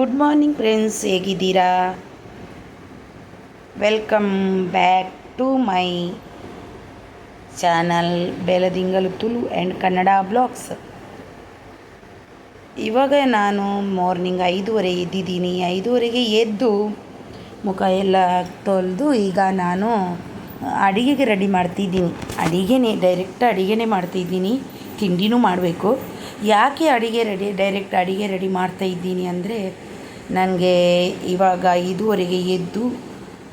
Good morning friends, ಹೇಗಿದ್ದೀರಾ? Welcome back to my channel Beladingalu Tulu and Kannada blogs. ಇವಾಗ ನಾನು morning 5:30 ಎದ್ದಿದ್ದೀನಿ. 5:30ಗೆ ಎದ್ದು ಮುಖ ಎಲ್ಲ ತೊಳೆದು ಈಗ ನಾನು ಅಡುಗೆಗೆ ರೆಡಿ ಮಾಡ್ತಿದ್ದೀನಿ. ಡೈರೆಕ್ಟ್ ಅಡುಗೆನೇ ಮಾಡ್ತಿದ್ದೀನಿ. ತಿಂಡಿನೂ ಮಾಡಬೇಕು. ಯಾಕೆ ಡೈರೆಕ್ಟ್ ಅಡುಗೆ ರೆಡಿ ಮಾಡ್ತಾಯಿದ್ದೀನಿ ಅಂದರೆ, ನನಗೆ ಇವಾಗ 5:30ಗೆ ಎದ್ದು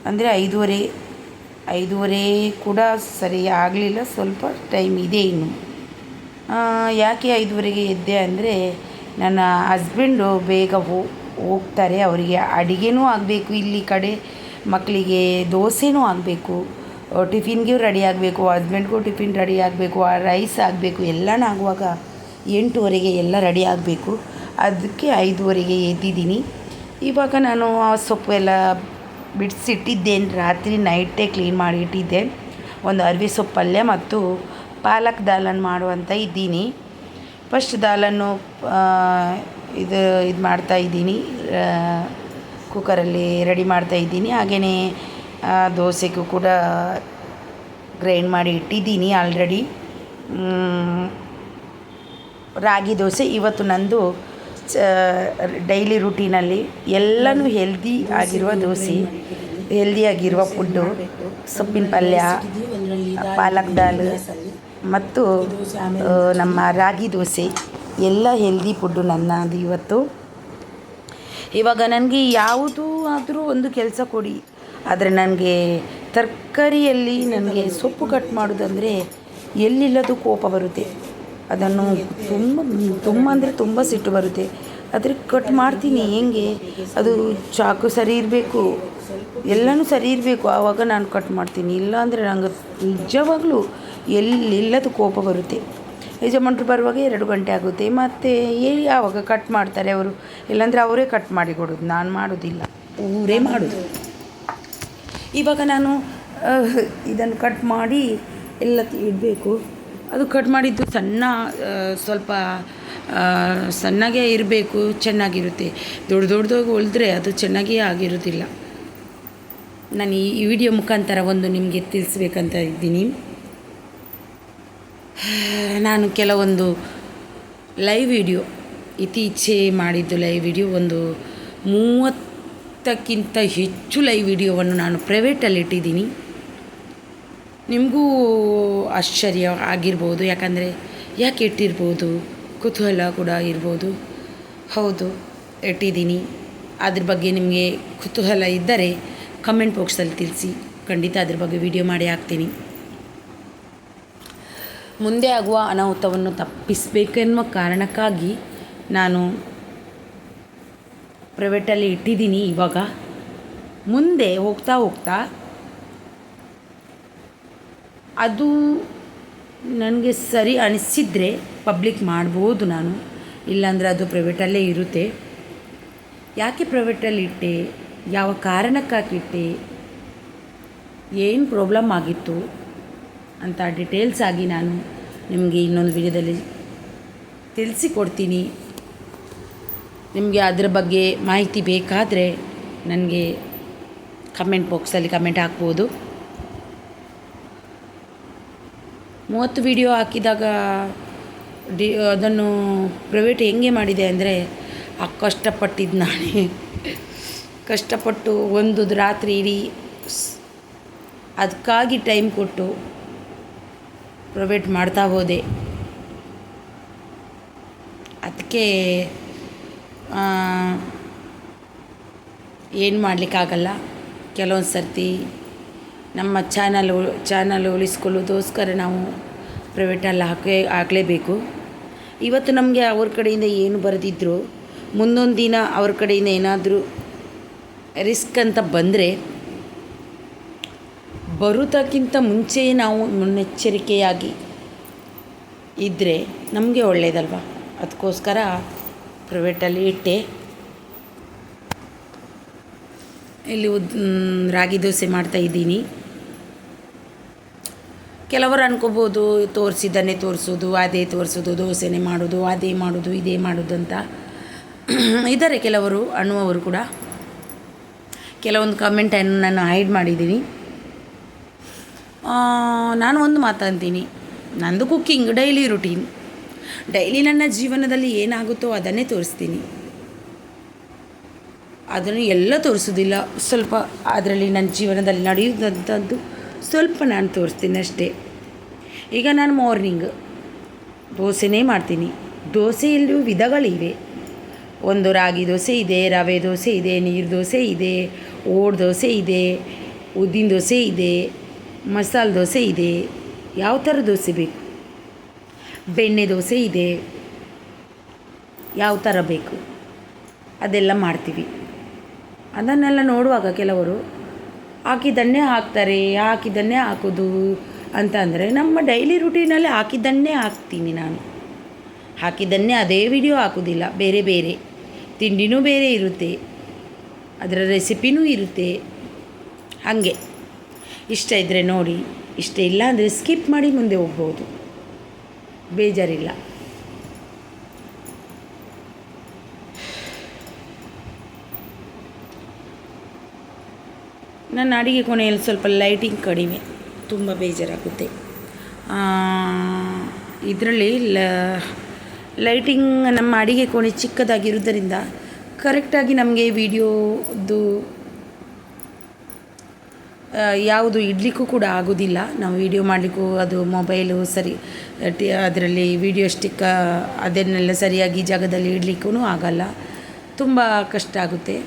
ಅಂದರೆ 5:30 ಕೂಡ ಸರಿ ಆಗಲಿಲ್ಲ, ಸ್ವಲ್ಪ ಟೈಮ್ ಇದೆ ಇನ್ನು. ಯಾಕೆ 5:30ಗೆ ಎದ್ದೆ ಅಂದರೆ, ನನ್ನ ಹಸ್ಬೆಂಡು ಬೇಗ ಹೋಗ್ತಾರೆ. ಅವರಿಗೆ ಅಡುಗೆನೂ ಆಗಬೇಕು, ಇಲ್ಲಿ ಕಡೆ ಮಕ್ಕಳಿಗೆ ದೋಸೆನೂ ಆಗಬೇಕು, ಟಿಫಿನ್ಗೂ ರೆಡಿ ಆಗಬೇಕು, ಹಸ್ಬೆಂಡ್ಗೂ ಟಿಫಿನ್ ರೆಡಿ ಆಗಬೇಕು, ರೈಸ್ ಆಗಬೇಕು. ಎಲ್ಲನೂ ಆಗುವಾಗ 8:30ಗೆ ಎಲ್ಲ ರೆಡಿ ಆಗಬೇಕು. ಅದಕ್ಕೆ 5:30ಗೆ ಎದ್ದಿದ್ದೀನಿ. ಇವಾಗ ನಾನು ಆ ಸೊಪ್ಪು ಎಲ್ಲ ಬಿಡಿಸಿಟ್ಟಿದ್ದೇನೆ. ರಾತ್ರಿ ನೈಟೇ ಕ್ಲೀನ್ ಮಾಡಿ ಇಟ್ಟಿದ್ದೆ. ಒಂದು ಅರಿವೆ ಸೊಪ್ಪು ಪಲ್ಯ ಮತ್ತು ಪಾಲಕ್ ದಾಲನ್ನು ಮಾಡುವಂತ ಇದ್ದೀನಿ. ಫಸ್ಟ್ ದಾಲನ್ನು ಇದು ಮಾಡ್ತಾಯಿದ್ದೀನಿ, ಕುಕ್ಕರಲ್ಲಿ ರೆಡಿ ಮಾಡ್ತಾಯಿದ್ದೀನಿ. ಹಾಗೆಯೇ ದೋಸೆಗೂ ಕೂಡ ಗ್ರೈಂಡ್ ಮಾಡಿ ಇಟ್ಟಿದ್ದೀನಿ ಆಲ್ರೆಡಿ. ರಾಗಿ ದೋಸೆ ಇವತ್ತು ನಂದು ಡೈಲಿ ರೂಟೀನಲ್ಲಿ ಎಲ್ಲನೂ ಹೆಲ್ದಿ ಆಗಿರುವ ದೋಸೆ, ಹೆಲ್ದಿಯಾಗಿರುವ ಫುಡ್ಡು, ಸೊಪ್ಪಿನ ಪಲ್ಯ, ಪಾಲಕ್ ದಾಲ್ ಮತ್ತು ನಮ್ಮ ರಾಗಿ ದೋಸೆ ಎಲ್ಲ ಹೆಲ್ದಿ ಫುಡ್ಡು ನನ್ನದು ಇವತ್ತು. ಇವಾಗ ನನಗೆ ಯಾವುದು ಆದರೂ ಒಂದು ಕೆಲಸ ಕೊಡಿ, ಆದರೆ ನನಗೆ ತರಕಾರಿಯಲ್ಲಿ ನನಗೆ ಸೊಪ್ಪು ಕಟ್ ಮಾಡೋದಂದರೆ ಎಲ್ಲಿಲ್ಲದು ಕೋಪ ಬರುತ್ತೆ. ಅದನ್ನು ತುಂಬ ಅಂದರೆ ತುಂಬ ಸಿಟ್ಟು ಬರುತ್ತೆ. ಆದರೆ ಕಟ್ ಮಾಡ್ತೀನಿ. ಹೆಂಗೆ ಅದು ಚಾಕು ಸರಿ ಇರಬೇಕು, ಎಲ್ಲನೂ ಸರಿ ಇರಬೇಕು, ಆವಾಗ ನಾನು ಕಟ್ ಮಾಡ್ತೀನಿ. ಇಲ್ಲಾಂದರೆ ನಂಗೆ ನಿಜವಾಗ್ಲೂ ಎಲ್ಲಿಲ್ಲದು ಕೋಪ ಬರುತ್ತೆ. ಯಜಮಾನ್ರು ಬರುವಾಗ 2 ಗಂಟೆ ಆಗುತ್ತೆ. ಮತ್ತು ಯಾವಾಗ ಕಟ್ ಮಾಡ್ತಾರೆ ಅವರು, ಇಲ್ಲಾಂದರೆ ಅವರೇ ಕಟ್ ಮಾಡಿ ಕೊಡೋದು, ನಾನು ಮಾಡೋದಿಲ್ಲ, ಅವರೇ ಮಾಡೋದು. ಇವಾಗ ನಾನು ಇದನ್ನು ಕಟ್ ಮಾಡಿ ಎಲ್ಲ ಇಡಬೇಕು. ಅದು ಕಟ್ ಮಾಡಿದ್ದು ಸ್ವಲ್ಪ ಸಣ್ಣಗೆ ಇರಬೇಕು, ಚೆನ್ನಾಗಿರುತ್ತೆ. ದೊಡ್ಡದಾಗಿ ಹೊಲಿದ್ರೆ ಅದು ಚೆನ್ನಾಗೇ ಆಗಿರೋದಿಲ್ಲ. ನಾನು ಈ ವಿಡಿಯೋ ಮುಖಾಂತರ ಒಂದು ನಿಮಗೆ ತಿಳಿಸ್ಬೇಕಂತ ಇದ್ದೀನಿ. ನಾನು ಕೆಲವೊಂದು ಲೈವ್ ವಿಡಿಯೋ ಇತ್ತೀಚೆ ಮಾಡಿದ್ದು ಲೈವ್ ವಿಡಿಯೋ, ಒಂದು 30ಕ್ಕಿಂತ ಹೆಚ್ಚು ಲೈವ್ ವಿಡಿಯೋವನ್ನು ನಾನು ಪ್ರೈವೇಟಲ್ಲಿ ಇಟ್ಟಿದ್ದೀನಿ. ನಿಮಗೂ ಆಶ್ಚರ್ಯ ಆಗಿರ್ಬೋದು, ಯಾಕಂದರೆ ಯಾಕೆ ಇಟ್ಟಿರ್ಬೋದು, ಕುತೂಹಲ ಕೂಡ ಇರ್ಬೋದು. ಹೌದು, ಇಟ್ಟಿದ್ದೀನಿ. ಅದ್ರ ಬಗ್ಗೆ ನಿಮಗೆ ಕುತೂಹಲ ಇದ್ದರೆ ಕಮೆಂಟ್ ಬಾಕ್ಸಲ್ಲಿ ತಿಳಿಸಿ, ಖಂಡಿತ ಅದ್ರ ಬಗ್ಗೆ ವಿಡಿಯೋ ಮಾಡಿ ಹಾಕ್ತೀನಿ. ಮುಂದೆ ಆಗುವ ಅನಾಹುತವನ್ನು ತಪ್ಪಿಸಬೇಕೆನ್ನುವ ಕಾರಣಕ್ಕಾಗಿ ನಾನು ಪ್ರೈವೇಟಲ್ಲಿ ಇಟ್ಟಿದ್ದೀನಿ. ಇವಾಗ ಮುಂದೆ ಹೋಗ್ತಾ ಅದು ನನಗೆ ಸರಿ ಅನಿಸಿದರೆ ಪಬ್ಲಿಕ್ ಮಾಡ್ಬೋದು ನಾನು, ಇಲ್ಲಾಂದರೆ ಅದು ಪ್ರೈವೇಟಲ್ಲೇ ಇರುತ್ತೆ. ಯಾಕೆ ಪ್ರೈವೇಟಲ್ಲಿ ಇಟ್ಟೆ, ಯಾವ ಕಾರಣಕ್ಕಾಗಿಟ್ಟೆ, ಏನು ಪ್ರಾಬ್ಲಮ್ ಆಗಿತ್ತು ಅಂತ ಡೀಟೇಲ್ಸ್ ಆಗಿ ನಾನು ನಿಮಗೆ ಇನ್ನೊಂದು ವಿಡಿಯೋದಲ್ಲಿ ತಿಳಿಸಿಕೊಡ್ತೀನಿ. ನಿಮಗೆ ಅದರ ಬಗ್ಗೆ ಮಾಹಿತಿ ಬೇಕಾದರೆ ನನಗೆ ಕಮೆಂಟ್ ಬಾಕ್ಸಲ್ಲಿ ಕಮೆಂಟ್ ಹಾಕ್ಬೋದು. 30 ವಿಡಿಯೋ ಹಾಕಿದಾಗ ಅದನ್ನು ಪ್ರೈವೇಟ್ ಹೆಂಗೆ ಮಾಡಿದೆ ಅಂದರೆ, ಕಷ್ಟಪಟ್ಟಿದ್ದು ನಾನೇ ಕಷ್ಟಪಟ್ಟು ಒಂದು ರಾತ್ರಿ ಇಡೀ ಅದಕ್ಕಾಗಿ ಟೈಮ್ ಕೊಟ್ಟು ಪ್ರೈವೇಟ್ ಮಾಡ್ತಾ ಹೋದೆ. ಅದಕ್ಕೆ ಏನು ಮಾಡಲಿಕ್ಕಾಗಲ್ಲ. ಕೆಲವೊಂದು ಸರ್ತಿ ನಮ್ಮ ಚಾನಲ್ ಉಳಿಸ್ಕೊಳ್ಳೋದೋಸ್ಕರ ನಾವು ಪ್ರೈವೇಟಲ್ಲಿ ಹಾಕಲೇಬೇಕು. ಇವತ್ತು ನಮಗೆ ಅವ್ರ ಕಡೆಯಿಂದ ಏನು ಬರೆದಿದ್ರು, ಮುಂದೊಂದು ದಿನ ಅವ್ರ ಕಡೆಯಿಂದ ಏನಾದರೂ ರಿಸ್ಕ್ ಅಂತ ಬಂದರೆ, ಬರೋದಕ್ಕಿಂತ ಮುಂಚೆಯೇ ನಾವು ಮುನ್ನೆಚ್ಚರಿಕೆಯಾಗಿ ಇದ್ದರೆ ನಮಗೆ ಒಳ್ಳೆಯದಲ್ವ. ಅದಕ್ಕೋಸ್ಕರ ಪ್ರೈವೇಟಲ್ಲಿ ಇಟ್ಟೆ. ಇಲ್ಲಿ ರಾಗಿ ದೋಸೆ ಮಾಡ್ತಾಯಿದ್ದೀನಿ. ಕೆಲವರು ಅನ್ಕೋಬೋದು, ತೋರಿಸಿದ್ದನ್ನೇ ತೋರಿಸೋದು, ಅದೇ ತೋರಿಸೋದು, ದೋಸೆನೇ ಮಾಡೋದು, ಅದೇ ಮಾಡೋದು, ಇದೇ ಮಾಡೋದು ಅಂತ. ಇದ್ದಾರೆ ಕೆಲವರು ಅನ್ನುವರು ಕೂಡ. ಕೆಲವೊಂದು ಕಮೆಂಟನ್ನು ನಾನು ಹೈಡ್ ಮಾಡಿದ್ದೀನಿ. ನಾನು ಒಂದು ಮಾತಂತೀನಿ, ನಂದು ಕುಕ್ಕಿಂಗ್ ಡೈಲಿ ರುಟೀನ್. ಡೈಲಿ ನನ್ನ ಜೀವನದಲ್ಲಿ ಏನಾಗುತ್ತೋ ಅದನ್ನೇ ತೋರಿಸ್ತೀನಿ. ಅದನ್ನು ಎಲ್ಲ ತೋರಿಸೋದಿಲ್ಲ, ಸ್ವಲ್ಪ ಅದರಲ್ಲಿ ನನ್ನ ಜೀವನದಲ್ಲಿ ನಡೆಯುವಂಥದ್ದು ಸ್ವಲ್ಪ ನಾನು ತೋರಿಸ್ತೀನಿ ಅಷ್ಟೇ. ಈಗ ನಾನು ಮಾರ್ನಿಂಗ್ ದೋಸೆನೇ ಮಾಡ್ತೀನಿ. ದೋಸೆಯಲ್ಲೂ ವಿಧಗಳಿವೆ. ಒಂದು ರಾಗಿ ದೋಸೆ ಇದೆ, ರವೆ ದೋಸೆ ಇದೆ, ನೀರು ದೋಸೆ ಇದೆ, ಓಡ್ ದೋಸೆ ಇದೆ, ಉದ್ದಿನ ದೋಸೆ ಇದೆ, ಮಸಾಲೆ ದೋಸೆ ಇದೆ. ಯಾವ ಥರ ದೋಸೆ ಬೇಕು, ಬೆಣ್ಣೆ ದೋಸೆ ಇದೆ, ಯಾವ ಥರ ಬೇಕು ಅದೆಲ್ಲ ಮಾಡ್ತೀವಿ. ಅದನ್ನೆಲ್ಲ ನೋಡುವಾಗ ಕೆಲವರು ಹಾಕಿದ್ದನ್ನೇ ಹಾಕ್ತಾರೆ, ಹಾಕಿದ್ದನ್ನೇ ಹಾಕೋದು ಅಂತ ಅಂದರೆ, ನಮ್ಮ ಡೈಲಿ ರುಟೀನಲ್ಲಿ ಹಾಕಿದ್ದನ್ನೇ ಹಾಕ್ತೀನಿ ನಾನು. ಹಾಕಿದ್ದನ್ನೇ ಅದೇ ವಿಡಿಯೋ ಹಾಕೋದಿಲ್ಲ, ಬೇರೆ ಬೇರೆ ತಿಂಡಿನೂ ಬೇರೆ ಇರುತ್ತೆ, ಅದರ ರೆಸಿಪಿನೂ ಇರುತ್ತೆ. ಹಾಗೆ ಇಷ್ಟ ಇದ್ದರೆ ನೋಡಿ, ಇಷ್ಟ ಇಲ್ಲ ಅಂದರೆ ಸ್ಕಿಪ್ ಮಾಡಿ ಮುಂದೆ ಹೋಗ್ಬೋದು, ಬೇಜಾರಿಲ್ಲ. ನನ್ನ ಅಡುಗೆ ಕೋಣೆಯಲ್ಲಿ ಸ್ವಲ್ಪ ಲೈಟಿಂಗ್ ಕಡಿಮೆ, ತುಂಬ ಬೇಜಾರಾಗುತ್ತೆ. ಇದರಲ್ಲಿ ಲೈಟಿಂಗ್ ನಮ್ಮ ಅಡುಗೆ ಕೋಣೆ ಚಿಕ್ಕದಾಗಿರೋದರಿಂದ ಕರೆಕ್ಟಾಗಿ ನಮಗೆ ವಿಡಿಯೋದು ಯಾವುದು ಇಡಲಿಕ್ಕೂ ಕೂಡ ಆಗೋದಿಲ್ಲ. ನಾವು ವಿಡಿಯೋ ಮಾಡಲಿಕ್ಕೂ ಅದು ಮೊಬೈಲು ಸರಿ ಅದರಲ್ಲಿ ವಿಡಿಯೋ ಸ್ಟಿಕ್ಕ ಅದನ್ನೆಲ್ಲ ಸರಿಯಾಗಿ ಜಾಗದಲ್ಲಿ ಇಡಲಿಕ್ಕೂ ಆಗಲ್ಲ, ತುಂಬ ಕಷ್ಟ ಆಗುತ್ತೆ.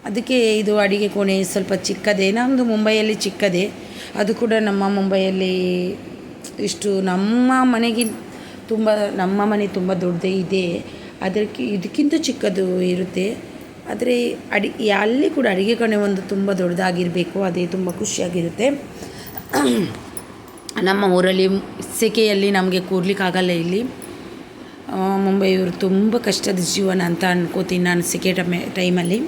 ಅದಕ್ಕೆ ಇದು ಅಡುಗೆ ಕೋಣೆ ಸ್ವಲ್ಪ ಚಿಕ್ಕದೇ. ನಮ್ಮದು ಮುಂಬೈಯಲ್ಲಿ ಚಿಕ್ಕದೇ, ಅದು ಕೂಡ ನಮ್ಮ ಮುಂಬೈಯಲ್ಲಿ ಇಷ್ಟು ನಮ್ಮ ಮನೆ ತುಂಬ ದೊಡ್ಡದೇ ಇದೆ, ಇದಕ್ಕಿಂತ ಚಿಕ್ಕದು ಇರುತ್ತೆ. ಆದರೆ ಅಲ್ಲಿ ಕೂಡ ಅಡುಗೆ ಕೋಣೆ ಒಂದು ತುಂಬ ದೊಡ್ಡದಾಗಿರಬೇಕು, ಅದೇ ತುಂಬ ಖುಷಿಯಾಗಿರುತ್ತೆ. ನಮ್ಮ ಊರಲ್ಲಿ ಸೆಕೆಯಲ್ಲಿ ನಮಗೆ ಕೂರ್ಲಿಕ್ಕಾಗಲ್ಲ. ಇಲ್ಲಿ ಮುಂಬೈಯವರು ತುಂಬ ಕಷ್ಟದ ಜೀವನ ಅಂತ ಅನ್ಕೋತೀನಿ ನಾನು. ಸೆಕೆ ಟೈಮಲ್ಲಿ,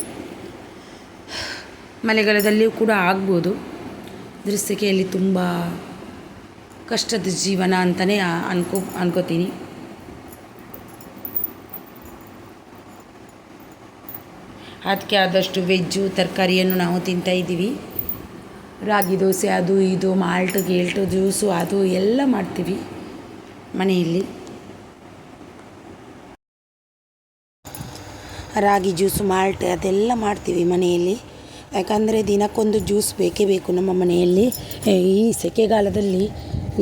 ಮಳೆಗಾಲದಲ್ಲಿಯೂ ಕೂಡ ಆಗ್ಬೋದು, ಆದರೆ ಸೆಕೆಯಲ್ಲಿ ತುಂಬ ಕಷ್ಟದ ಜೀವನ ಅಂತಲೇ ಅನ್ಕೋತೀನಿ. ಅದಕ್ಕೆ ಆದಷ್ಟು ವೆಜ್ಜು ತರಕಾರಿಯನ್ನು ನಾವು ತಿಂತಾಯಿದ್ದೀವಿ. ರಾಗಿ ದೋಸೆ ಅದು ಇದು ಮಾಲ್ಟು ಗೇಲ್ಟು ಜ್ಯೂಸು ಅದು ಎಲ್ಲ ಮಾಡ್ತೀವಿ ಮನೆಯಲ್ಲಿ. ರಾಗಿ ಜ್ಯೂಸು ಮಾಲ್ಟ್ ಅದೆಲ್ಲ ಮಾಡ್ತೀವಿ ಮನೆಯಲ್ಲಿ. ಯಾಕಂದರೆ ದಿನಕ್ಕೊಂದು ಜ್ಯೂಸ್ ಬೇಕೇ ಬೇಕು ನಮ್ಮ ಮನೆಯಲ್ಲಿ. ಈ ಸೆಕೆಗಾಲದಲ್ಲಿ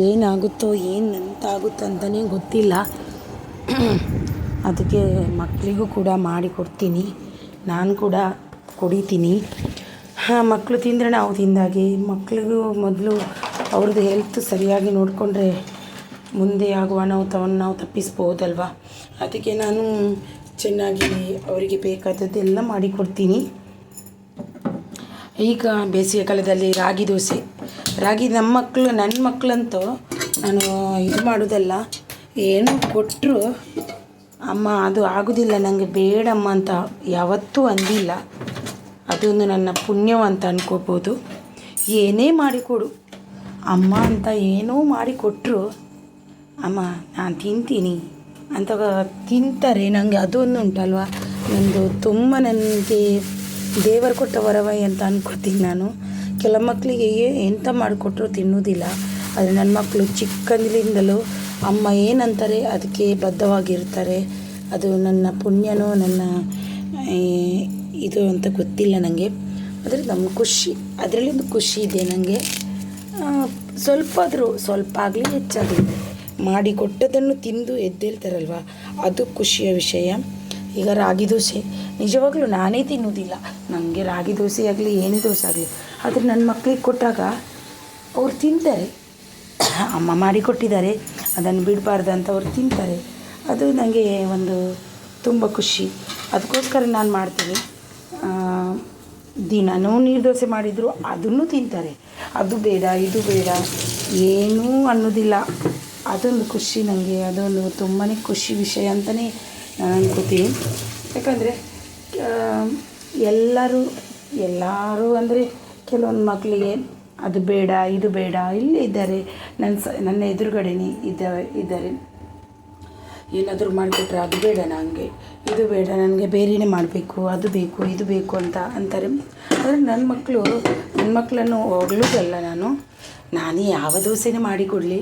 ಏನಾಗುತ್ತೋ ಎಂತಾಗುತ್ತೋ ಅಂತಲೇ ಗೊತ್ತಿಲ್ಲ. ಅದಕ್ಕೆ ಮಕ್ಕಳಿಗೂ ಕೂಡ ಮಾಡಿ ಕೊಡ್ತೀನಿ, ನಾನು ಕೂಡ ಕುಡಿತೀನಿ. ಮಕ್ಕಳು ತಿಂದರೆ ನಾವು ತಿಂದಾಗೆ. ಮಕ್ಕಳಿಗೂ ಮೊದಲು ಅವ್ರದ್ದು ಹೆಲ್ತ್ ಸರಿಯಾಗಿ ನೋಡಿಕೊಂಡ್ರೆ ಮುಂದೆ ಆಗುವ ಅನಾಹುತವನ್ನು ನಾವು ತಪ್ಪಿಸ್ಬೋದಲ್ವ. ಅದಕ್ಕೆ ನಾನು ಚೆನ್ನಾಗಿ ಅವರಿಗೆ ಬೇಕಾದದ್ದೆಲ್ಲ ಮಾಡಿಕೊಡ್ತೀನಿ. ಈಗ ಬೇಸಿಗೆ ಕಾಲದಲ್ಲಿ ರಾಗಿ ದೋಸೆ, ನನ್ನ ಮಕ್ಕಳಂತೂ ನಾನು ಇದು ಮಾಡೋದಲ್ಲ, ಏನು ಕೊಟ್ಟರು ಅಮ್ಮ ಅದು ಆಗೋದಿಲ್ಲ ನನಗೆ ಬೇಡಮ್ಮ ಅಂತ ಯಾವತ್ತೂ ಅಂದಿಲ್ಲ. ಅದೊಂದು ನನ್ನ ಪುಣ್ಯವಂತ ಅನ್ಕೋಬೋದು. ಏನೇ ಮಾಡಿಕೊಡು ಅಮ್ಮ ಅಂತ ಏನೋ ಮಾಡಿಕೊಟ್ರು ಅಮ್ಮ ನಾನು ತಿಂತೀನಿ ಅಂತ ತಿಂತಾರೆ. ನನಗೆ ಅದೊಂದು ಉಂಟಲ್ವ, ನಂದು ತುಂಬ ನನಗೆ ದೇವರು ಕೊಟ್ಟ ವರವೈ ಅಂತ ಅನ್ಕೋತೀನಿ ನಾನು. ಕೆಲ ಮಕ್ಕಳಿಗೆ ಎಂತ ಮಾಡಿಕೊಟ್ರು ತಿನ್ನೋದಿಲ್ಲ. ಆದರೆ ನನ್ನ ಮಕ್ಕಳು ಚಿಕ್ಕಂದಿನಿಂದಲೂ ಅಮ್ಮ ಏನಂತಾರೆ ಅದಕ್ಕೆ ಬದ್ಧವಾಗಿರ್ತಾರೆ. ಅದು ನನ್ನ ಪುಣ್ಯನೋ ನನ್ನ ಇದು ಅಂತ ಗೊತ್ತಿಲ್ಲ ನನಗೆ. ಆದರೆ ನಮ್ಮ ಖುಷಿ, ಅದರಲ್ಲಿ ಒಂದು ಖುಷಿ ಇದೆ ನನಗೆ. ಸ್ವಲ್ಪ ಆಗಲಿ ಹೆಚ್ಚಾಗಲಿ ಮಾಡಿಕೊಟ್ಟದನ್ನು ತಿಂದು ಎದ್ದೇಳ್ತಾರಲ್ವ, ಅದು ಖುಷಿಯ ವಿಷಯ. ಈಗ ರಾಗಿ ದೋಸೆ ನಿಜವಾಗ್ಲೂ ನಾನೇ ತಿನ್ನೋದಿಲ್ಲ. ನನಗೆ ರಾಗಿ ದೋಸೆ ಆಗಲಿ ಏನೇ ದೋಸೆ ಆಗಲಿ, ಆದರೆ ನನ್ನ ಮಕ್ಕಳಿಗೆ ಕೊಟ್ಟಾಗ ಅವ್ರು ತಿಂತಾರೆ. ಅಮ್ಮ ಮಾಡಿಕೊಟ್ಟಿದ್ದಾರೆ ಅದನ್ನು ಬಿಡಬಾರ್ದು ಅಂತ ಅವ್ರು ತಿಂತಾರೆ. ಅದು ನನಗೆ ಒಂದು ತುಂಬ ಖುಷಿ. ಅದಕ್ಕೋಸ್ಕರ ನಾನು ಮಾಡ್ತೀನಿ. ದಿನವೂ ನೀರು ದೋಸೆ ಮಾಡಿದರೂ ಅದನ್ನು ತಿಂತಾರೆ. ಅದು ಬೇಡ ಇದು ಬೇಡ ಏನೂ ಅನ್ನೋದಿಲ್ಲ. ಅದೊಂದು ಖುಷಿ ನನಗೆ. ಅದೊಂದು ತುಂಬಾ ಖುಷಿ ವಿಷಯ ಅಂತಲೇ ನಾನು ಅನ್ಕೋತೀನಿ. ಯಾಕಂದರೆ ಎಲ್ಲರೂ ಅಂದರೆ ಕೆಲವೊಂದು ಮಕ್ಕಳಿಗೆ ಅದು ಬೇಡ ಇದು ಬೇಡ. ಇಲ್ಲೇ ಇದ್ದಾರೆ, ನನ್ನ ಎದುರುಗಡೆನೇ ಇದ್ದಾರೆ. ಏನಾದರೂ ಮಾಡಿಕೊಟ್ರೆ ಅದು ಬೇಡ ನನಗೆ, ಇದು ಬೇಡ ನನಗೆ, ಬೇರೆಯೇ ಮಾಡಬೇಕು, ಅದು ಬೇಕು, ಇದು ಬೇಕು ಅಂತ ಅಂತಾರೆ. ಆದರೆ ನನ್ನ ಮಕ್ಕಳನ್ನು ಹೊಗಳೋದಲ್ಲ ನಾನು ಯಾವ ದೋಸೆನೇ ಮಾಡಿಕೊಡಲಿ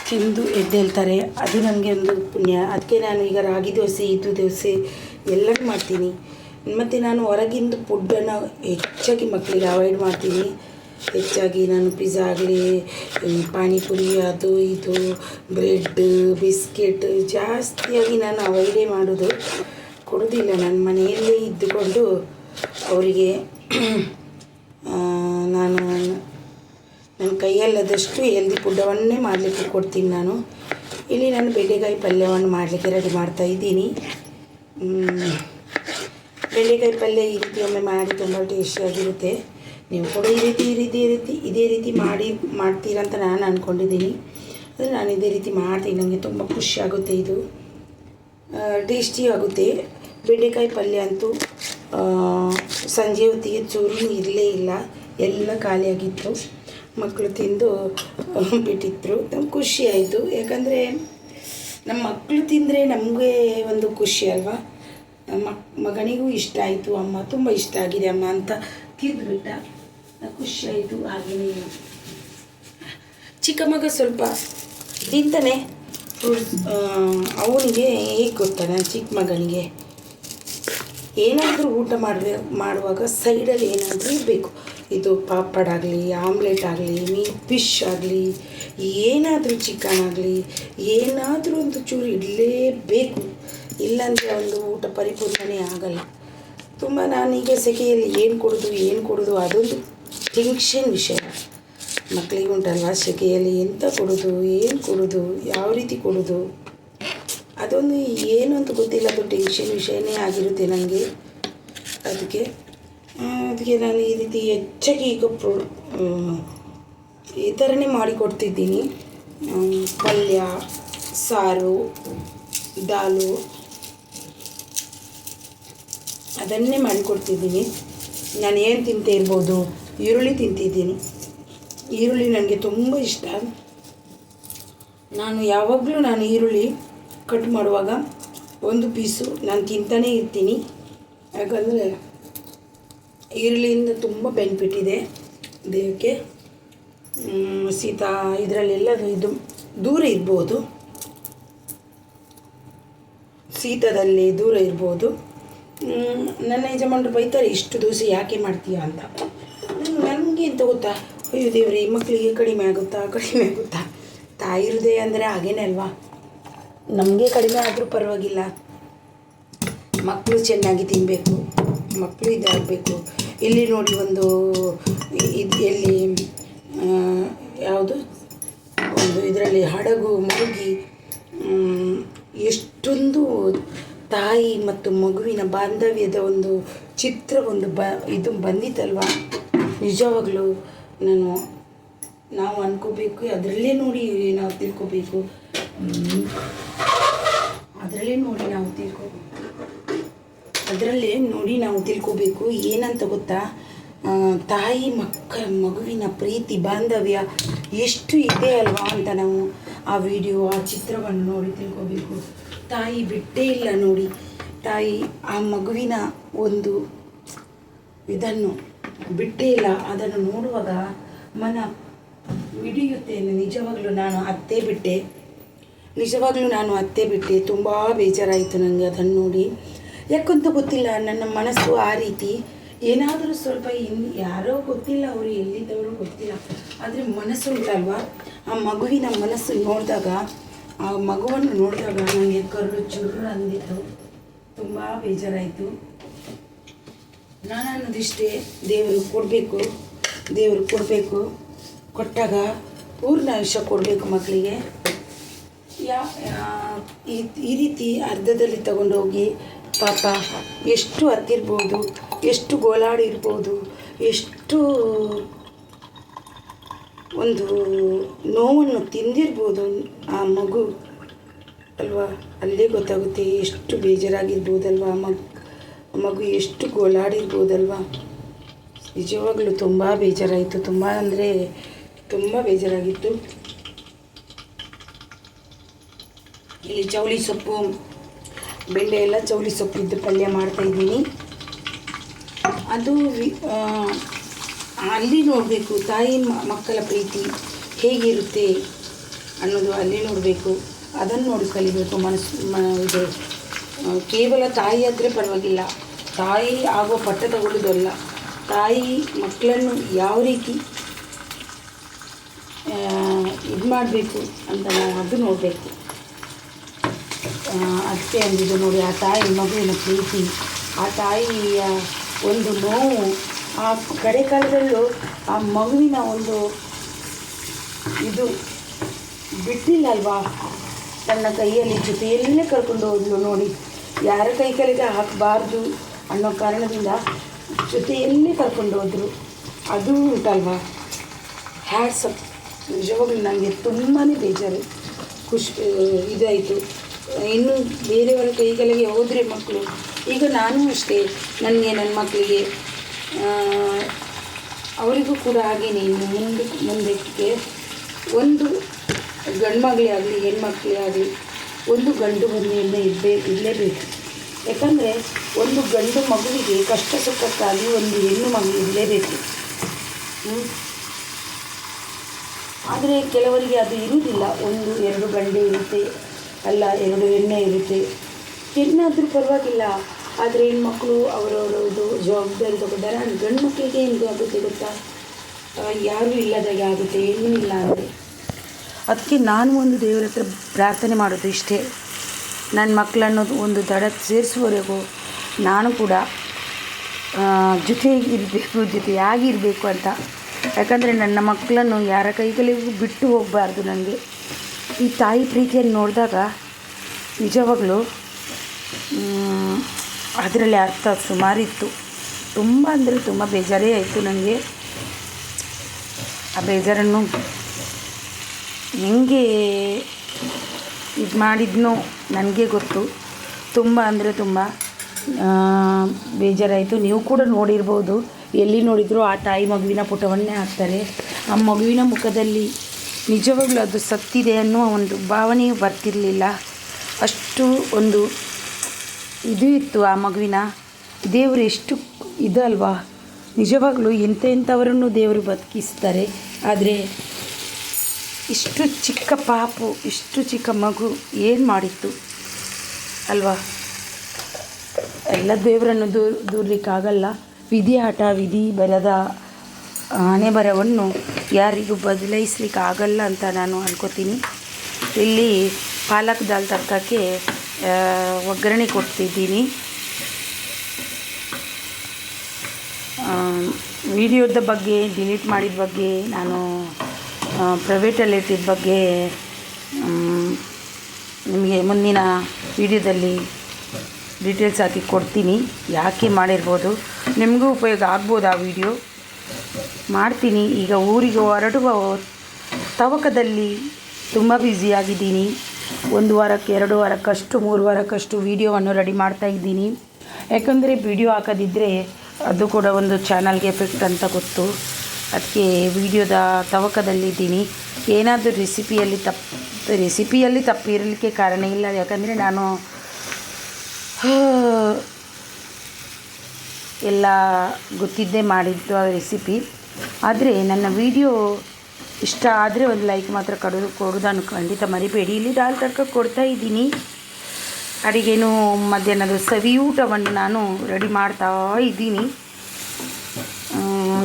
ತಿಂದು ಎದ್ದೇಳ್ತಾರೆ, ಅದು ನನಗೆ ಒಂದು ಪುಣ್ಯ. ಅದಕ್ಕೆ ನಾನು ಈಗ ರಾಗಿ ದೋಸೆ, ಇದು ದೋಸೆ ಎಲ್ಲನೂ ಮಾಡ್ತೀನಿ. ಮತ್ತು ನಾನು ಹೊರಗಿಂದ ಫುಡ್ಡನ್ನು ಹೆಚ್ಚಾಗಿ ಮಕ್ಕಳಿಗೆ ಅವಾಯ್ಡ್ ಮಾಡ್ತೀನಿ. ಹೆಚ್ಚಾಗಿ ನಾನು ಪಿಜ್ಜಾ ಆಗಲಿ, ಪಾನಿಪುರಿ, ಅದು ಇದು, ಬ್ರೆಡ್, ಬಿಸ್ಕೆಟ್ ಜಾಸ್ತಿಯಾಗಿ ನಾನು ಅವಾಯ್ಡೇ ಮಾಡೋದು, ಕೊಡೋದಿಲ್ಲ. ನನ್ನ ಮನೆಯಲ್ಲೇ ಇದ್ದುಕೊಂಡು ಅವರಿಗೆ ನಾನು ನನ್ನ ಕೈಯಲ್ಲದಷ್ಟು ಹೆಲ್ದಿ ಫುಡ್ಡವನ್ನೇ ಮಾಡಲಿಕ್ಕೆ ಕೊಡ್ತೀನಿ. ಇಲ್ಲಿ ನಾನು ಬೆಂಡೆಕಾಯಿ ಪಲ್ಯವನ್ನು ಮಾಡಲಿಕ್ಕೆ ರೆಡಿ ಮಾಡ್ತಾಯಿದ್ದೀನಿ. ಬೆಂಡೆಕಾಯಿ ಪಲ್ಯ ಈ ರೀತಿ ಒಮ್ಮೆ ಮಾಡಿ ತುಂಬ ಟೇಸ್ಟಿಯಾಗಿರುತ್ತೆ. ನೀವು ಕೂಡ ಇದೇ ರೀತಿ ಮಾಡ್ತೀರಂತ ನಾನು ಅಂದ್ಕೊಂಡಿದ್ದೀನಿ. ಅಂದರೆ ನಾನು ಇದೇ ರೀತಿ ಮಾಡ್ತೀನಿ, ನನಗೆ ತುಂಬ ಖುಷಿಯಾಗುತ್ತೆ, ಇದು ಟೇಸ್ಟಿ ಆಗುತ್ತೆ. ಬೆಂಡೆಕಾಯಿ ಪಲ್ಯ ಅಂತೂ ಸಂಜೆ ಹೊತ್ತಿಗೆ ಚೂರು ಇರಲೇ ಇಲ್ಲ, ಎಲ್ಲ ಖಾಲಿಯಾಗಿತ್ತು. ಮಕ್ಕಳು ತಿಂದು ಬಿಟ್ಟಿದ್ರು. ನಮ್ಗೆ ಖುಷಿ ಆಯಿತು, ಯಾಕಂದರೆ ನಮ್ಮ ಮಕ್ಕಳು ತಿಂದರೆ ನಮಗೆ ಒಂದು ಖುಷಿ ಅಲ್ವಾ. ಮಗನಿಗೂ ಇಷ್ಟ ಆಯಿತು, ಅಮ್ಮ ತುಂಬ ಇಷ್ಟ ಆಗಿದೆ ಅಮ್ಮ ಅಂತ ತಿಂದುಬಿಟ್ಟ, ಖುಷಿಯಾಯಿತು. ಹಾಗೆಯೇ ಚಿಕ್ಕ ಮಗ ಸ್ವಲ್ಪ ತಿಂತಾನೆ ಫ್ರೂಟ್ಸ್. ಅವನಿಗೆ ಹೇಗೆ ಗೊತ್ತಾನೆ, ಚಿಕ್ಕ ಮಗನಿಗೆ ಏನಾದರೂ ಊಟ ಮಾಡುವಾಗ ಸೈಡಲ್ಲಿ ಏನಾದರೂ ಇರಬೇಕು. ಇದು ಪಾಪಡ್ ಆಗಲಿ, ಆಮ್ಲೆಟ್ ಆಗಲಿ, ಫಿಶ್ ಆಗಲಿ, ಏನಾದರೂ ಚಿಕನ್ ಆಗಲಿ, ಏನಾದರೂ ಒಂದು ಚೂರು ಇಡಲೇಬೇಕು. ಇಲ್ಲಾಂದರೆ ಒಂದು ಊಟ ಪರಿಪೂರ್ಣನೇ ಆಗಲ್ಲ. ತುಂಬ ನಾನೀಗ ಸೆಕೆಯಲ್ಲಿ ಏನು ಕೊಡೋದು ಅದೊಂದು ಟೆನ್ಷನ್ ವಿಷಯ. ಮಕ್ಕಳಿಗೆ ಉಂಟಲ್ವ, ಸೆಕೆಯಲ್ಲಿ ಎಂತ ಕೊಡೋದು, ಏನು ಕೊಡೋದು, ಯಾವ ರೀತಿ ಕೊಡೋದು, ಅದೊಂದು ಏನು ಅಂತ ಗೊತ್ತಿಲ್ಲ. ಅದು ಟೆನ್ಷನ್ ವಿಷಯನೇ ಆಗಿರುತ್ತೆ ನನಗೆ. ಅದಕ್ಕೆ ನಾನು ಈ ರೀತಿ ಹೆಚ್ಚಾಗಿ ಈಗ ಈ ಥರನೇ ಮಾಡಿಕೊಡ್ತಿದ್ದೀನಿ. ಪಲ್ಯ, ಸಾರು, ದಾಲು ಅದನ್ನೇ ಮಾಡಿಕೊಡ್ತಿದ್ದೀನಿ. ನಾನು ಏನು ತಿಂತ ಇರ್ಬೋದು, ಈರುಳ್ಳಿ ತಿಂತಿದ್ದೀನಿ. ಈರುಳ್ಳಿ ನನಗೆ ತುಂಬ ಇಷ್ಟ. ಯಾವಾಗಲೂ ಈರುಳ್ಳಿ ಕಟ್ ಮಾಡುವಾಗ ಒಂದು ಪೀಸು ನಾನು ತಿಂತಾನೇ ಇರ್ತೀನಿ. ಯಾಕಂದರೆ ಈರುಳ್ಳಿಯಿಂದ ತುಂಬ ಬೆನಿಫಿಟ್ ಇದೆ ದೇಹಕ್ಕೆ. ಇದರಲ್ಲೆಲ್ಲ ಇದು ದೂರ ಇರ್ಬೋದು, ಶೀತದಲ್ಲಿ ದೂರ ಇರ್ಬೋದು. ನನ್ನ ಯಜಮಾನರು ಬೈತಾರೆ, ಇಷ್ಟು ದೋಸೆ ಯಾಕೆ ಮಾಡ್ತೀಯಾ ಅಂತ. ನನಗೆ ಎಂತ ಗೊತ್ತಾ, ಅಯ್ಯೋ ದೇವರೇ, ಮಕ್ಕಳಿಗೆ ಕಡಿಮೆ ಆಗುತ್ತಾ. ತಾಯಿ ಹೃದಯ ಅಂದರೆ ಹಾಗೇನೆ ಅಲ್ವಾ. ನಮಗೆ ಕಡಿಮೆ ಆದರೂ ಪರವಾಗಿಲ್ಲ, ಮಕ್ಕಳು ಚೆನ್ನಾಗಿ ತಿನ್ನಬೇಕು, ಮಕ್ಕಳು ಇದಾಗಬೇಕು. ಇಲ್ಲಿ ನೋಡಿ, ಒಂದು ಎಲ್ಲಿ ಯಾವುದು ಒಂದು ಇದರಲ್ಲಿ ಹಡಗು ಮುಳುಗಿ ಎಷ್ಟೊಂದು ತಾಯಿ ಮತ್ತು ಮಗುವಿನ ಬಾಂಧವ್ಯದ ಒಂದು ಚಿತ್ರ ಇದು ಬಂದಿತ್ತಲ್ವ. ನಿಜವಾಗಲೂ ನಾವು ಅನ್ಕೋಬೇಕು, ಅದರಲ್ಲೇ ನೋಡಿ ನಾವು ತಿಳ್ಕೋಬೇಕು, ಅದರಲ್ಲೇ ನೋಡಿ ನಾವು ತಿಳ್ಕೋಬೇಕು. ಏನಂತ ಗೊತ್ತಾ, ತಾಯಿ ಮಗುವಿನ ಪ್ರೀತಿ ಬಾಂಧವ್ಯ ಎಷ್ಟು ಇದೆ ಅಲ್ವಾ ಅಂತ ನಾವು ಆ ವಿಡಿಯೋ, ಆ ಚಿತ್ರವನ್ನು ನೋಡಿ ತಿಳ್ಕೋಬೇಕು. ತಾಯಿ ಬಿಟ್ಟೇ ಇಲ್ಲ ನೋಡಿ. ತಾಯಿ ಆ ಮಗುವಿನ ಒಂದು ಇದನ್ನು ಬಿಟ್ಟೇ ಇಲ್ಲ. ಅದನ್ನು ನೋಡುವಾಗ ಮನ ಮಿಡಿಯುತ್ತೆ. ನಿಜವಾಗ್ಲೂ ನಾನು ಅತ್ತೆ ಬಿಟ್ಟೆ. ತುಂಬ ಬೇಜಾರಾಯಿತು ನನಗೆ ಅದನ್ನು ನೋಡಿ. ಯಾಕಂತ ಗೊತ್ತಿಲ್ಲ, ನನ್ನ ಮನಸ್ಸು ಆ ರೀತಿ ಏನಾದರೂ ಸ್ವಲ್ಪ ಯಾರೋ ಗೊತ್ತಿಲ್ಲ, ಅವರು ಎಲ್ಲಿದ್ದವರು ಗೊತ್ತಿಲ್ಲ, ಆದರೆ ಮನಸ್ಸು ಉಂಟಲ್ವ, ಆ ಮಗುವಿನ ಮನಸ್ಸು ನೋಡಿದಾಗ, ಆ ಮಗುವನ್ನು ನೋಡಿದಾಗ ನನಗೆ ಕರುಳು ಚುರು ಅಂದಿತ್ತು. ತುಂಬ ಬೇಜಾರಾಯಿತು. ನಾನು ಅನ್ನೋದಿಷ್ಟೇ, ದೇವರು ಕೊಡಬೇಕು, ಕೊಟ್ಟಾಗ ಪೂರ್ಣ ಆಯುಷ್ಯ ಕೊಡಬೇಕು ಮಕ್ಕಳಿಗೆ. ಈ ರೀತಿ ಅರ್ಧದಲ್ಲಿ ತಗೊಂಡೋಗಿ ಪಾಪ ಎಷ್ಟು ಹತ್ತಿರ್ಬೋದು, ಎಷ್ಟು ಗೋಳಾಡಿರ್ಬೋದು, ಎಷ್ಟು ಒಂದು ನೋವನ್ನು ತಿಂದಿರ್ಬೋದು ಆ ಮಗು ಅಲ್ವಾ. ಅಲ್ಲೇ ಗೊತ್ತಾಗುತ್ತೆ ಎಷ್ಟು ಬೇಜಾರಾಗಿರ್ಬೋದಲ್ವ, ಮಗು ಎಷ್ಟು ಗೋಳಾಡಿರ್ಬೋದಲ್ವ. ನಿಜವಾಗ್ಲೂ ತುಂಬ ಬೇಜಾರಾಯಿತು, ತುಂಬ ಅಂದರೆ ತುಂಬ ಬೇಜಾರಾಗಿತ್ತು. ಇಲ್ಲಿ ಚೌಳಿ ಸೊಪ್ಪು, ಬೆಂಡೆ ಎಲ್ಲ ಚೌಳಿ ಸೊಪ್ಪಿದ್ದು ಪಲ್ಯ ಮಾಡ್ತಾಯಿದ್ದೀನಿ. ಅದು ಅಲ್ಲಿ ನೋಡಬೇಕು ತಾಯಿ ಮಕ್ಕಳ ಪ್ರೀತಿ ಹೇಗಿರುತ್ತೆ ಅನ್ನೋದು ಅಲ್ಲಿ ನೋಡಬೇಕು. ಅದನ್ನು ನೋಡಿ ಕಲಿಬೇಕು. ಇದು ಕೇವಲ ತಾಯಿ ಆದರೆ ಪರವಾಗಿಲ್ಲ, ತಾಯಿ ಆಗುವ ಪಟ್ಟ ತಗೊಳ್ಳೋದಲ್ಲ, ತಾಯಿ ಮಕ್ಕಳನ್ನು ಯಾವ ರೀತಿ ಇದು ಮಾಡಬೇಕು ಅಂತ ನಾವು ಅದು ನೋಡಬೇಕು. ಅದಕ್ಕೆ ಅಂದಿದ್ದು ನೋಡಿ, ಆ ತಾಯಿ ಮಗುವಿನ ಪ್ರೀತಿ, ಆ ತಾಯಿಯ ಒಂದು ನೋವು, ಆ ಕಡೆ ಕಾಲದಲ್ಲೂ ಆ ಮಗುವಿನ ಒಂದು ಇದು ಬಿಟ್ಟಿಲ್ಲ ಅಲ್ವಾ, ತನ್ನ ಕೈಯಲ್ಲಿ ಜೊತೆಯಲ್ಲೇ ಕರ್ಕೊಂಡು ಹೋದ್ಲು ನೋಡಿ. ಯಾರ ಕೈ ಕೆಳಗೆ ಹಾಕಬಾರ್ದು ಅನ್ನೋ ಕಾರಣದಿಂದ ಜೊತೆಯಲ್ಲೇ ಕರ್ಕೊಂಡು ಹೋದರು. ಅದು ಉಂಟಲ್ವಾ, ಹ್ಯಾಟ್ಸಪ್. ನಿಜವಾಗ್ಲೂ ನನಗೆ ತುಂಬಾ ಬೇಜಾರು, ಇದಾಯಿತು. ಇನ್ನು ಬೇರೆಯವರ ಕೈ ಕೆಳಗೆ ಹೋದರೆ ಮಕ್ಕಳು, ಈಗ ನಾನು ಅಷ್ಟೇ, ನನ್ನ ಮಕ್ಕಳಿಗೆ ಅವರಿಗೂ ಕೂಡ ಹಾಗೇನೆ. ಇನ್ನು ಮುಂದಕ್ಕೆ ಒಂದು ಗಂಡು ಮಗಳೇ ಆಗಲಿ ಹೆಣ್ಮಕ್ಳೇ ಆಗಲಿ ಒಂದು ಗಂಡು ಬಂದಿಯಿಂದ ಇರಲೇಬೇಕು. ಯಾಕಂದರೆ ಒಂದು ಗಂಡು ಮಗುವಿಗೆ ಕಷ್ಟ ಸುಖಕ್ಕಾಗಿ ಒಂದು ಹೆಣ್ಣು ಮಗು ಇರಲೇಬೇಕು. ಆದರೆ ಕೆಲವರಿಗೆ ಅದು ಇರುವುದಿಲ್ಲ. 1-2 ಗಂಡು ಇರುತ್ತೆ, ಅಲ್ಲ 2 ಹೆಣ್ಣೆ ಇರುತ್ತೆ. ಹೆಣ್ಣಾದರೂ ಪರವಾಗಿಲ್ಲ, ಆದರೆ ಹೆಣ್ಮಕ್ಳು ಅವರವರದು ಜವಾಬ್ದಾರಿ ತಗೊಂಡಾರೆ. ಗಂಡು ಮಕ್ಕಳಿಗೆ ಏನು ಆಗುತ್ತೆ ಗೊತ್ತಾ, ಯಾರೂ ಇಲ್ಲದಾಗೆ ಆಗುತ್ತೆ, ಏನೂ ಇಲ್ಲ ಅಂದರೆ. ಅದಕ್ಕೆ ನಾನು ಒಂದು ದೇವರ ಹತ್ರ ಪ್ರಾರ್ಥನೆ ಮಾಡೋದು ಇಷ್ಟೇ, ನನ್ನ ಮಕ್ಕಳನ್ನು ಒಂದು ದಡಕ್ಕೆ ಸೇರಿಸುವವರೆಗೂ ನಾನು ಕೂಡ ಜೊತೆಯಾಗಿರಬೇಕು ಅಂತ. ಯಾಕಂದರೆ ನನ್ನ ಮಕ್ಕಳನ್ನು ಯಾರ ಕೈಗಳಿಗೂ ಬಿಟ್ಟು ಹೋಗಬಾರ್ದು. ನನಗೆ ಈ ತಾಯಿ ಪ್ರೀತಿಯನ್ನು ನೋಡಿದಾಗ ನಿಜವಾಗಲೂ ಅದರಲ್ಲಿ ಅರ್ಥ ಸುಮಾರಿತ್ತು. ತುಂಬ ಅಂದರೆ ತುಂಬ ಬೇಜಾರೇ ಆಯಿತು ನನಗೆ. ಆ ಬೇಜಾರನ್ನು ಹೆಂಗೆ ಇದು ಮಾಡಿದ್ನೋ ನನಗೆ ಗೊತ್ತು. ತುಂಬ ಅಂದರೆ ತುಂಬ ಬೇಜಾರಾಯಿತು. ನೀವು ಕೂಡ ನೋಡಿರ್ಬೋದು, ಎಲ್ಲಿ ನೋಡಿದರೂ ಆ ತಾಯಿ ಮಗುವಿನ ಪುಟವನ್ನೇ ಹಾಕ್ತಾರೆ. ಆ ಮಗುವಿನ ಮುಖದಲ್ಲಿ ನಿಜವಾಗ್ಲೂ ಅದು ಸತ್ತಿದೆ ಅನ್ನೋ ಒಂದು ಭಾವನೆಯೂ ಬರ್ತಿರಲಿಲ್ಲ. ಅಷ್ಟು ಒಂದು ಇದು ಇತ್ತು ಆ ಮಗುವಿನ. ದೇವರು ಎಷ್ಟು ಇದು ಅಲ್ವಾ, ನಿಜವಾಗ್ಲೂ ಎಂಥವರನ್ನು ದೇವರು ಬದುಕಿಸ್ತಾರೆ. ಆದರೆ ಇಷ್ಟು ಚಿಕ್ಕ ಪಾಪು, ಇಷ್ಟು ಚಿಕ್ಕ ಮಗು ಏನು ಮಾಡಿತ್ತು ಅಲ್ವಾ. ಎಲ್ಲ ದೇವರನ್ನು ದೂರಲಿಕ್ಕಾಗಲ್ಲ. ವಿಧಿ ಆಟ, ವಿಧಿ ಬರದ ಹಣೆ ಬರವನ್ನು ಯಾರಿಗೂ ಬದಲಾಯಿಸ್ಲಿಕ್ಕಾಗಲ್ಲ ಅಂತ ನಾನು ಅನ್ಕೋತೀನಿ. ಇಲ್ಲಿ ಪಾಲಕ್ ದಾಲ್ ತರ್ಕಕ್ಕೆ ಒಗ್ಗರಣೆ ಕೊಡ್ತಿದ್ದೀನಿ. ವಿಡಿಯೋದ ಬಗ್ಗೆ, ಡಿಲೀಟ್ ಮಾಡಿದ ಬಗ್ಗೆ, ನಾನು ಪ್ರೈವೇಟಲ್ಲಿ ಇಟ್ಟಿದ್ದ ಬಗ್ಗೆ ನಿಮಗೆ ಮುಂದಿನ ವಿಡಿಯೋದಲ್ಲಿ ಡೀಟೇಲ್ಸ್ ಹಾಕಿ ಕೊಡ್ತೀನಿ. ಯಾಕೆ ಮಾಡಿರ್ಬೋದು, ನಿಮಗೂ ಉಪಯೋಗ ಆಗ್ಬೋದು ಆ ವಿಡಿಯೋ. ಮಾಡ್ತೀನಿ. ಈಗ ಊರಿಗೆ ಹೊರಡುವ ತವಕದಲ್ಲಿ ತುಂಬ ಬ್ಯುಸಿಯಾಗಿದ್ದೀನಿ. 1 ವಾರಕ್ಕೆ 2 ವಾರಕ್ಕಷ್ಟು 3 ವಾರಕ್ಕಷ್ಟು ವೀಡಿಯೋವನ್ನು ರೆಡಿ ಮಾಡ್ತಾಯಿದ್ದೀನಿ. ಯಾಕಂದರೆ ವಿಡಿಯೋ ಹಾಕೋದಿದ್ದರೆ ಅದು ಕೂಡ ಒಂದು ಚಾನಲ್ಗೆ ಎಫೆಕ್ಟ್ ಅಂತ ಗೊತ್ತು. ಅದಕ್ಕೆ ವಿಡಿಯೋದ ತವಕದಲ್ಲಿದ್ದೀನಿ. ಏನಾದರೂ ರೆಸಿಪಿಯಲ್ಲಿ ತಪ್ಪು ಇರಲಿಕ್ಕೆ ಕಾರಣ ಇಲ್ಲ. ಯಾಕಂದರೆ ನಾನು ಎಲ್ಲ ಗೊತ್ತಿದ್ದೇ ಮಾಡಿದ್ದು ಆ ರೆಸಿಪಿ. ಆದರೆ ನನ್ನ ವಿಡಿಯೋ ಇಷ್ಟ ಆದರೆ ಒಂದು ಲೈಕ್ ಮಾತ್ರ ಕೊಡೋದನ್ನು ಖಂಡಿತ ಮರಿಬೇಡಿ. ಇಲ್ಲಿ ದಾಲ್ ತಡ್ಕ ಕೊಡ್ತಾಯಿದ್ದೀನಿ. ಅಡಿಗೆನೂ ಮಧ್ಯಾಹ್ನದ ಸವಿಯೂಟವನ್ನು ನಾನು ರೆಡಿ ಮಾಡ್ತಾ ಇದ್ದೀನಿ.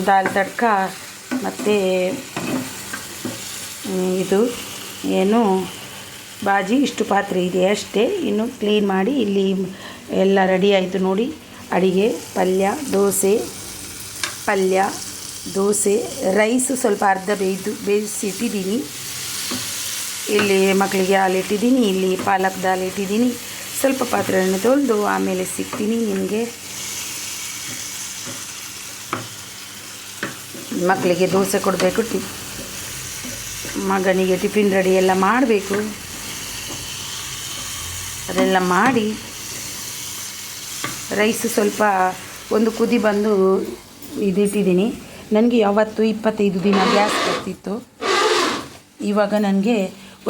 ದಾಲ್ ತಡ್ಕ ಮತ್ತು ಇದು ಏನು ಬಾಜಿ, ಇಷ್ಟು ಪಾತ್ರೆ ಇದೆ ಅಷ್ಟೇ. ಇನ್ನು ಕ್ಲೀನ್ ಮಾಡಿ ಇಲ್ಲಿ ಎಲ್ಲ ರೆಡಿ ಆಯಿತು ನೋಡಿ. ಅಡಿಗೆ, ಪಲ್ಯ, ದೋಸೆ, ರೈಸು ಸ್ವಲ್ಪ ಅರ್ಧ ಬೇಯಿಸಿಟ್ಟಿದ್ದೀನಿ. ಇಲ್ಲಿ ಮಕ್ಕಳಿಗೆ ಹಾಲಿಟ್ಟಿದ್ದೀನಿ, ಇಲ್ಲಿ ಪಾಲಕ್ ದಾಲ್ ಇಟ್ಟಿದ್ದೀನಿ. ಸ್ವಲ್ಪ ಪಾತ್ರೆಯನ್ನು ತೊಳೆದು ಆಮೇಲೆ ಸಿಗ್ತೀನಿ ನಿಮಗೆ. ಮಕ್ಕಳಿಗೆ ದೋಸೆ ಕೊಡಬೇಕು, ಮಗನಿಗೆ ಟಿಫಿನ್ ರೆಡಿ ಎಲ್ಲ ಮಾಡಬೇಕು. ಅದೆಲ್ಲ ಮಾಡಿ ರೈಸು ಸ್ವಲ್ಪ ಒಂದು ಕುದಿ ಬಂದು ಇದಿಟ್ಟಿದ್ದೀನಿ. ನನಗೆ ಯಾವತ್ತು 25 ದಿನ ಗ್ಯಾಸ್ ಬರ್ತಿತ್ತು. ಇವಾಗ ನನಗೆ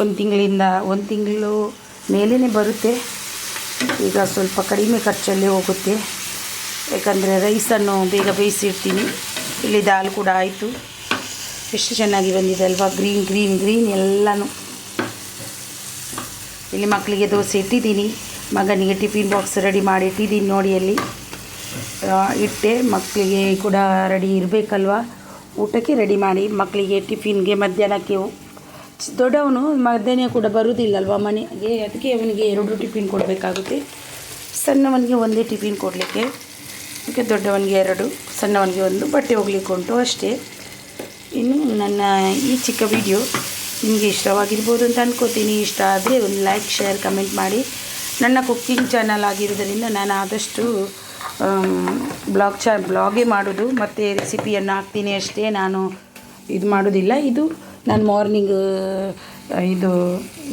1 ತಿಂಗಳು ಮೇಲೇ ಬರುತ್ತೆ. ಈಗ ಸ್ವಲ್ಪ ಕಡಿಮೆ ಖರ್ಚಲ್ಲಿ ಹೋಗುತ್ತೆ, ಯಾಕಂದರೆ ರೈಸನ್ನು ಬೇಗ ಬೇಯಿಸಿರ್ತೀನಿ. ಇಲ್ಲಿ ದಾಲ್ ಕೂಡ ಆಯಿತು. ಎಷ್ಟು ಚೆನ್ನಾಗಿ ಬಂದಿದೆ ಅಲ್ವಾ, ಗ್ರೀನ್ ಗ್ರೀನ್ ಗ್ರೀನ್ ಎಲ್ಲನೂ. ಇಲ್ಲಿ ಮಕ್ಕಳಿಗೆ ದೋಸೆ ಇಟ್ಟಿದ್ದೀನಿ, ಮಗನಿಗೆ ಟಿಫಿನ್ ಬಾಕ್ಸ್ ರೆಡಿ ಮಾಡಿ ಇಟ್ಟಿದ್ದೀನಿ ನೋಡಿ. ಅಲ್ಲಿ ಇಟ್ಟೆ, ಮಕ್ಕಳಿಗೆ ಕೂಡ ರೆಡಿ ಇರಬೇಕಲ್ವ, ಊಟಕ್ಕೆ ರೆಡಿ ಮಾಡಿ ಮಕ್ಕಳಿಗೆ ಟಿಫಿನ್ಗೆ ಮಧ್ಯಾಹ್ನಕ್ಕೆ. ದೊಡ್ಡವನು ಮಧ್ಯಾಹ್ನ ಕೂಡ ಬರುವುದಿಲ್ಲಲ್ವ ಮನೆಗೆ, ಅದಕ್ಕೆ ಅವನಿಗೆ 2 ಟಿಫಿನ್ ಕೊಡಬೇಕಾಗುತ್ತೆ. ಸಣ್ಣವನಿಗೆ ಒಂದೇ ಟಿಫಿನ್ ಕೊಡಲಿಕ್ಕೆ, ಅದಕ್ಕೆ ದೊಡ್ಡವನಿಗೆ 2, ಸಣ್ಣವನಿಗೆ 1 ಬಟ್ಟೆ ಹೋಗ್ಲಿಕ್ಕೆ ಉಂಟು ಅಷ್ಟೇ. ಇನ್ನು ನನ್ನ ಈ ಚಿಕ್ಕ ವಿಡಿಯೋ ನಿಮಗೆ ಇಷ್ಟವಾಗಿರ್ಬೋದು ಅಂತ ಅಂದ್ಕೋತೀನಿ. ಇಷ್ಟ ಆದರೆ ಒಂದು ಲೈಕ್, ಶೇರ್, ಕಮೆಂಟ್ ಮಾಡಿ. ನನ್ನ ಕುಕ್ಕಿಂಗ್ ಚಾನಲ್ ಆಗಿರೋದರಿಂದ ನಾನು ಆದಷ್ಟು ಬ್ಲಾಗೇ ಮಾಡೋದು ಮತ್ತು ರೆಸಿಪಿಯನ್ನು ಹಾಕ್ತೀನಿ ಅಷ್ಟೇ. ನಾನು ಇದು ಮಾಡೋದಿಲ್ಲ. ಇದು ನಾನು ಮಾರ್ನಿಂಗ್ ಇದು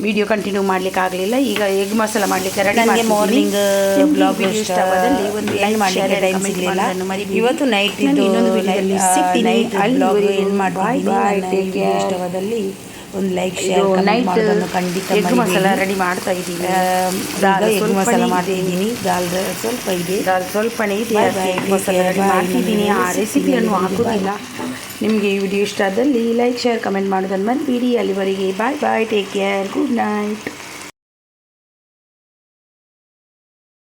ವಿಡಿಯೋ ಕಂಟಿನ್ಯೂ ಮಾಡಲಿಕ್ಕೆ ಆಗಲಿಲ್ಲ. ಈಗ ಎಗ್ ಮಸಾಲ ಮಾಡಲಿಕ್ಕೆ ರೆಡಿ ಮಾಡಿ. ಮಾರ್ನಿಂಗ್ ಬ್ಲಾಗ್ ಇಷ್ಟವಾದಲ್ಲಿ ಒಂದು ಲೈಕ್ ಮಾಡಲಿಕ್ಕೆ ಟೈಮ್ ಸಿಗಲಿಲ್ಲ. ಇವತ್ತು ನೈಟ್ ಇನ್ನೊಂದು ವಿಡಿಯೋದಲ್ಲಿ ಸಿಗ್ತೀನಿ. ಅಲ್ಲಿ ಏನು ಮಾಡಿ ಇಷ್ಟವಾದಲ್ಲಿ ಒಂದು ಲೈಕ್, ಶೇರ್, ಕಮೆಂಟ್ ಮಾಡೋದನ್ನು ಖಂಡಿತ. ಎಗ್ ಮಸಾಲ ರೆಡಿ ಮಾಡ್ತಾ ಇದ್ದೀನಿ. ಎಗ್ ಮಸಾಲ ಮಾಡಿದ್ದೀನಿ. ದಾಲ್ ಸ್ವಲ್ಪ ಇದೆ, ದಾಲ್ ಸ್ವಲ್ಪನೇ ಇದೆ. ಎಗ್ ಮಸಾಲ ರೆಡಿ ಮಾಡ್ತಿದ್ದೀನಿ. ಆ ರೆಸಿಪಿಯನ್ನು ಹಾಕೋದಿಲ್ಲ. ನಿಮಗೆ ಈ ವಿಡಿಯೋ ಇಷ್ಟ ಆದಲ್ಲಿ ಲೈಕ್, ಶೇರ್, ಕಮೆಂಟ್ ಮಾಡೋದನ್ನು ಮರಿಬೇಡಿ. ಅಲ್ಲಿವರೆಗೆ ಬಾಯ್ ಬಾಯ್, ಟೇಕ್ ಕೇರ್, ಗುಡ್ ನೈಟ್.